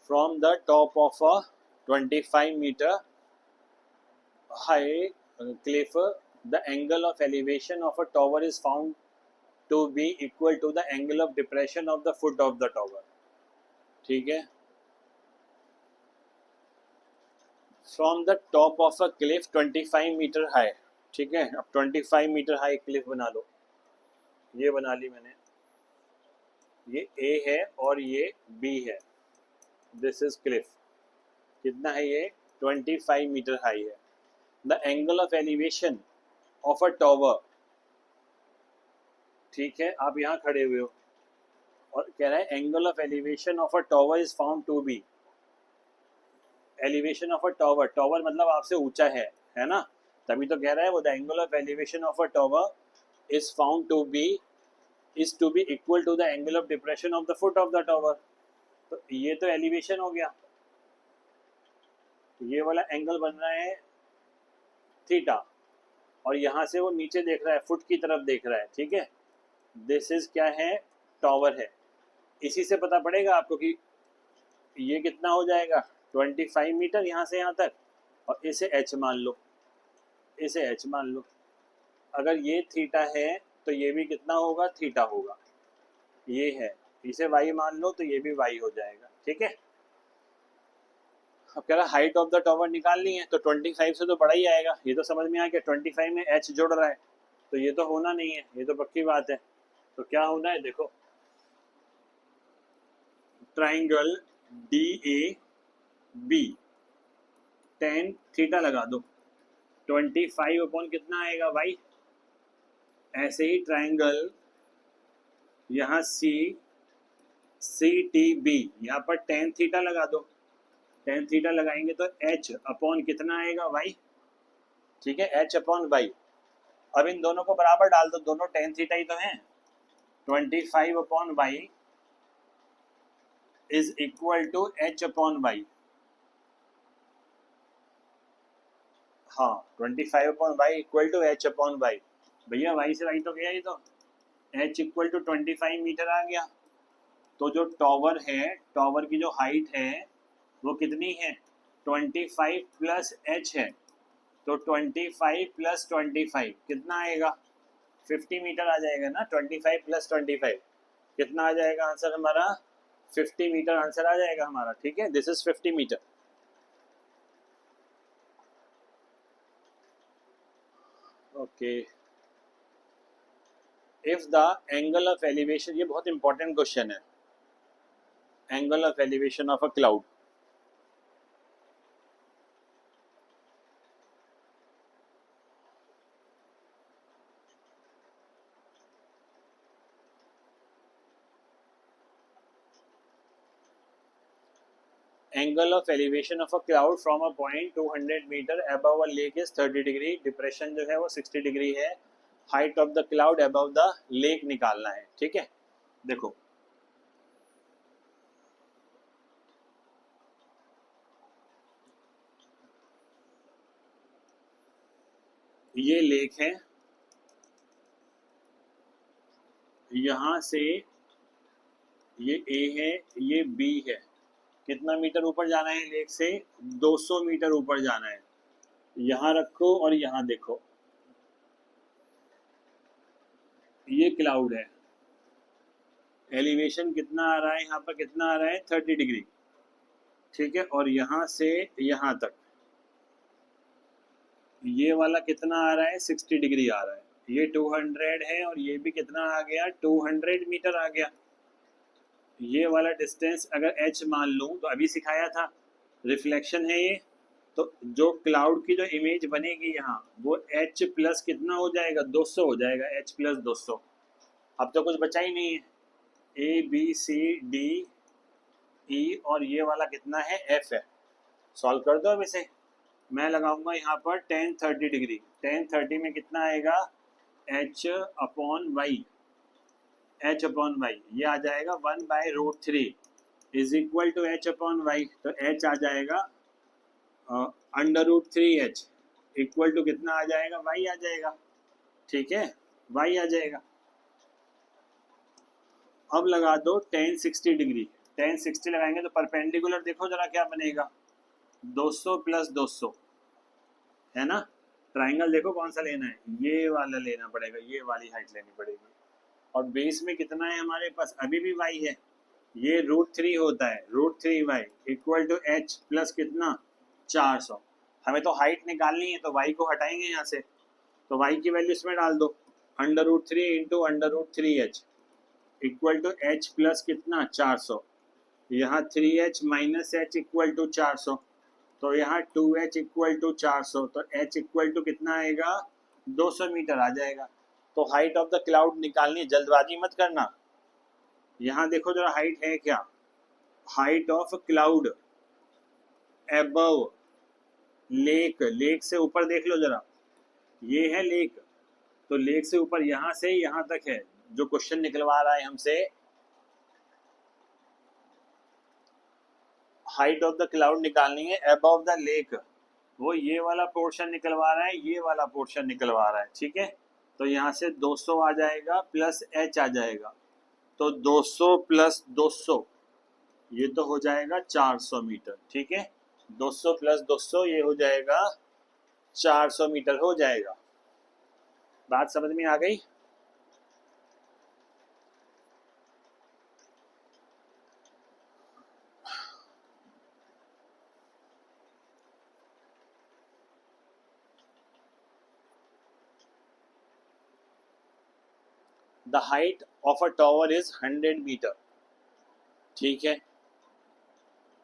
from the top of a 25 meter high cliff, the angle of elevation of a tower is found to be equal to the angle of depression of the foot of the tower, ठीक है। From the top of a cliff 25 metre high, ठीक है। अब 25 मीटर हाई क्लिफ बना लो, ये बना ली मैंने, ये A है और ये B है, दिस इज क्लिफ, कितना है ये, 25 मीटर हाई है। The angle of elevation of a tower, ठीक है, आप यहाँ खड़े हुए हो और कह रहा है angle of elevation of a tower is found to be, elevation of a tower, tower मतलब आपसे ऊंचा है ना, तभी तो कह रहा है वो the angle of elevation of a tower is found to be is to be equal to the angle of depression of the foot of the tower. तो ये तो एलिवेशन हो गया, ये वाला एंगल बन रहा है थीटा और यहाँ से वो नीचे देख रहा है, फुट की तरफ देख रहा है, ठीक है। दिस इज क्या है, टॉवर है। इसी से पता पड़ेगा आपको कि ये कितना हो जाएगा, 25 मीटर यहाँ से यहाँ तक, और इसे h मान लो, इसे h मान लो। अगर ये थीटा है तो ये भी कितना होगा, थीटा होगा, ये है, इसे y मान लो तो ये भी y हो जाएगा, ठीक है। अब कह रहा हाइट ऑफ द टॉवर निकालनी है तो 25 से तो बड़ा ही आएगा, ये तो समझ में आ गया, 25 में h जुड़ रहा है तो ये तो होना नहीं है, ये तो पक्की बात है। तो क्या होना है, देखो ट्राइंगल DAB tan थीटा लगा दो, 25 अपॉन कितना आएगा भाई, ऐसे ही ट्राइंगल यहाँ CTB, यहाँ पर tan थीटा लगा दो, tan थीटा लगाएंगे तो h अपॉन कितना आएगा भाई, ठीक है, h अपॉन वाई। अब इन दोनों को बराबर डाल दो, दोनों tan थीटा ही तो हैं, 25 upon y is equal to h upon y. हाँ 25 upon y equal to h upon y, भैया वाई से वाई तो गया ही, तो h इक्वल टू 25 मीटर आ गया। तो जो टॉवर है, टॉवर की जो हाइट है वो कितनी है, 25 प्लस h है, तो 25 प्लस 25 कितना आएगा, 50 मीटर आ जाएगा ना, 25 प्लस 25 कितना आ जाएगा आंसर हमारा, 50 मीटर आंसर आ जाएगा हमारा, ठीक है, this is 50 metre. Okay, if the angle of elevation, ये बहुत इंपॉर्टेंट क्वेश्चन है, angle of elevation of a cloud, angle of elevation of a cloud from a point 200 metre above a lake is 30 degree, depression जो है वो 60 डिग्री है, height of the cloud above the lake निकालना है, ठीक है। देखो ये लेक है, यहां से ये ए है, ये बी है, कितना मीटर ऊपर जाना है लेक से, 200 मीटर ऊपर जाना है। यहां रखो और यहां देखो, ये क्लाउड है, एलिवेशन कितना आ रहा है यहाँ पर, कितना आ रहा है 30 डिग्री, ठीक है, और यहां से यहां तक ये वाला कितना आ रहा है 60 डिग्री आ रहा है, ये 200 है और ये भी कितना आ गया 200 मीटर आ गया। ये वाला डिस्टेंस अगर h मान लूँ तो अभी सिखाया था रिफ्लेक्शन है ये, तो जो क्लाउड की जो इमेज बनेगी यहाँ वो h प्लस कितना हो जाएगा 200 हो जाएगा, h प्लस 200। अब तो कुछ बचा ही नहीं है, A B C D E और ये वाला कितना है f है, सॉल्व कर दो अब इसे। मैं लगाऊंगा यहाँ पर tan 30 डिग्री, tan 30 में कितना आएगा h upon y, h upon y ये आ जाएगा 1/√3 is equal to h upon y, तो h आ जाएगा √3h इक्वल टू कितना आ जाएगा y आ जाएगा, ठीक है, y आ जाएगा। अब लगा दो tan 60 डिग्री, tan 60 लगाएंगे तो परपेंडिकुलर देखो जरा क्या बनेगा, 200 प्लस 200 है ना, ट्राइंगल देखो कौन सा लेना है, ये वाला लेना पड़ेगा, ये वाली हाइट लेनी पड़ेगी, और बेस में कितना है हमारे पास अभी भी y है, ये √3 होता है, √3y equal to h plus कितना 400। हमें तो हाइट निकालनी है तो y को हटाएंगे यहाँ से, तो y की वैल्यू इसमें डाल दो, √3 into √3h equal to h plus कितना 400, यहाँ 3h minus h equal to 400, तो यहाँ 2h इक्वल टू 400, तो h इक्वल टू कितना आएगा 200 मीटर आ जाएगा। तो हाइट ऑफ द क्लाउड निकालनी, जल्दबाजी मत करना, यहाँ देखो जरा हाइट है क्या, height of cloud above lake, lake से ऊपर देख लो जरा, ये है लेक, तो लेक से ऊपर यहाँ से यहाँ तक है, जो क्वेश्चन निकलवा रहा है हमसे हाइट ऑफ द क्लाउड निकालनी है अबव द लेक, वो ये वाला पोर्शन निकलवा रहा है, ये वाला पोर्शन निकलवा रहा है, ठीक है। तो यहाँ से 200 आ जाएगा प्लस h आ जाएगा, तो 200 प्लस 200 ये तो हो जाएगा 400 मीटर, ठीक है, 200 प्लस 200 ये हो जाएगा 400 मीटर हो जाएगा। बात समझ में आ गई? The height of a tower is 100 metre, ठीक है,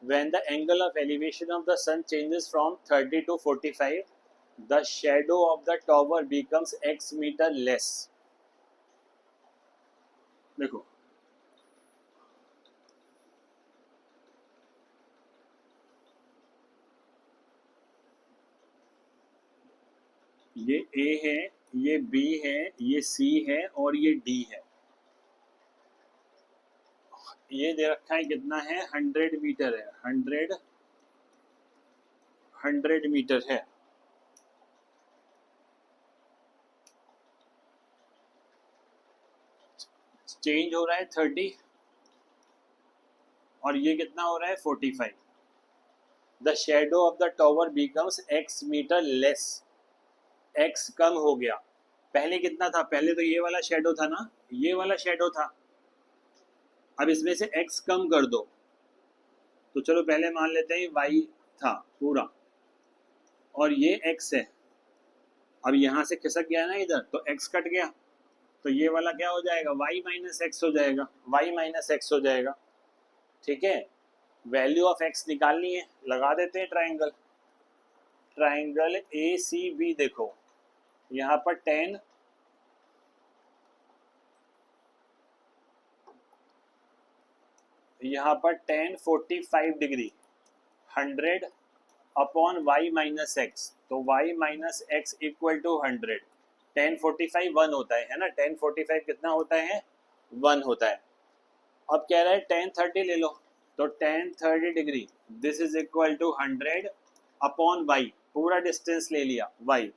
when the angle of elevation of the sun changes from 30 to 45 the shadow of the tower becomes x meter less। देखो ये A है, ये B है, ये C है और ये D है, ये दे रखा है कितना है 100 मीटर है, 100 मीटर है, चेंज हो रहा है 30 और ये कितना हो रहा है 45, the shadow of the tower becomes x metre less, x कम हो गया, पहले कितना था, पहले तो ये वाला शेडो था ना, ये वाला शेडो था, अब इसमें से x कम कर दो, तो चलो पहले मान लेते हैं y था पूरा और ये x है। अब यहाँ से खिसक गया ना इधर, तो x कट गया, तो ये वाला क्या हो जाएगा, y माइनस एक्स हो जाएगा, y माइनस एक्स हो जाएगा। ठीक है, वैल्यू ऑफ x निकालनी है, लगा देते हैं triangle. Triangle A C B, देखो यहाँ पर 10, यहाँ पर 10 45 degree 100 upon y minus x, तो y minus x equal to 100। 10 45 1 होता है ना, 10 45 कितना होता है, 1 होता है। अब कह रहा है 10 30 ले लो, तो 10 30 degree this is equal to 100 upon y, पूरा डिस्टेंस ले लिया y,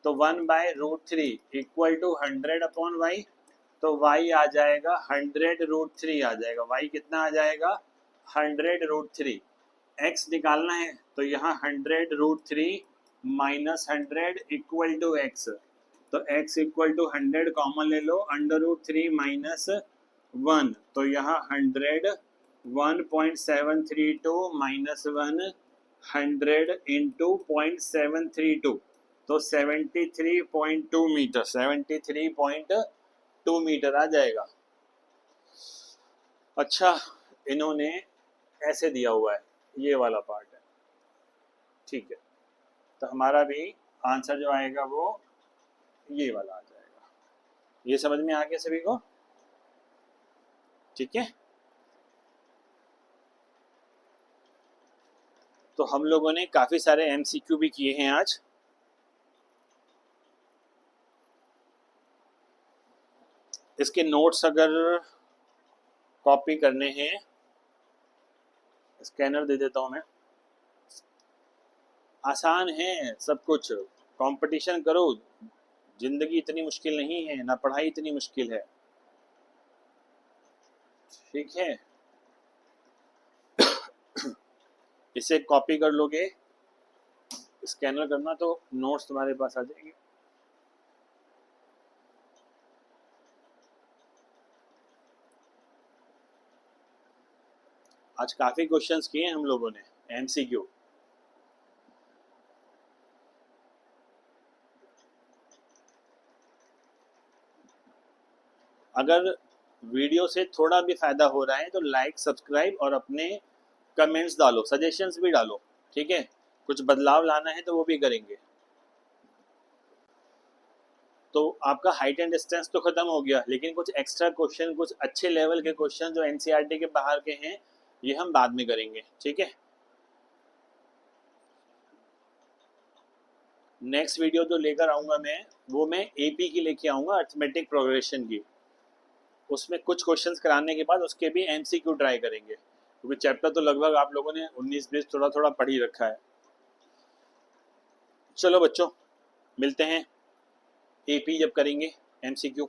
तो 1/√3 इक्वल टू 100 अपॉन y, तो y आ जाएगा 100√3 आ जाएगा। y कितना आ जाएगा, 100√3। x निकालना है, तो यहाँ 100√3 माइनस 100 इक्वल टू x, तो x इक्वल टू 100 कॉमन ले लो, √3 माइनस 1, तो यहाँ 100 1.732 माइनस 1 100 इंटू 0.732, तो 73.2 मीटर, 73.2 मीटर आ जाएगा। अच्छा, इन्होंने ऐसे दिया हुआ है, ये वाला पार्ट है। ठीक है, तो हमारा भी आंसर जो आएगा वो ये वाला आ जाएगा। ये समझ में आ गया सभी को? ठीक है, तो हम लोगों ने काफी सारे एमसीक्यू भी किए हैं आज। इसके नोट्स अगर कॉपी करने हैं, स्कैनर दे देता हूं मैं। आसान है सब कुछ, कंपटीशन करो, जिंदगी इतनी मुश्किल नहीं है, ना पढ़ाई इतनी मुश्किल है। ठीक है, इसे कॉपी कर लोगे, स्कैनर करना, तो नोट्स तुम्हारे पास आ जाएंगे। आज काफी क्वेश्चंस किए हम लोगों ने एमसीक्यू। अगर वीडियो से थोड़ा भी फायदा हो रहा है तो लाइक सब्सक्राइब और अपने कमेंट्स डालो, सजेशंस भी डालो। ठीक है, कुछ बदलाव लाना है तो वो भी करेंगे। तो आपका हाइट एंड डिस्टेंस तो खत्म हो गया, लेकिन कुछ एक्स्ट्रा क्वेश्चन, कुछ अच्छे लेवल के क्वेश्चन जो एनसीईआरटी के बाहर के हैं, ये हम बाद में करेंगे। ठीक है, नेक्स्ट वीडियो जो लेकर आऊंगा मैं, वो मैं एपी की लेके आऊंगा, अर्थमेटिक प्रोग्रेशन की। उसमें कुछ क्वेश्चंस कराने के बाद उसके भी एमसीक्यू ट्राई करेंगे, क्योंकि चैप्टर तो लगभग आप लोगों ने 19-20 थोड़ा थोड़ा पढ़ ही रखा है। चलो बच्चों, मिलते हैं एपी जब करेंगे एमसीक्यू।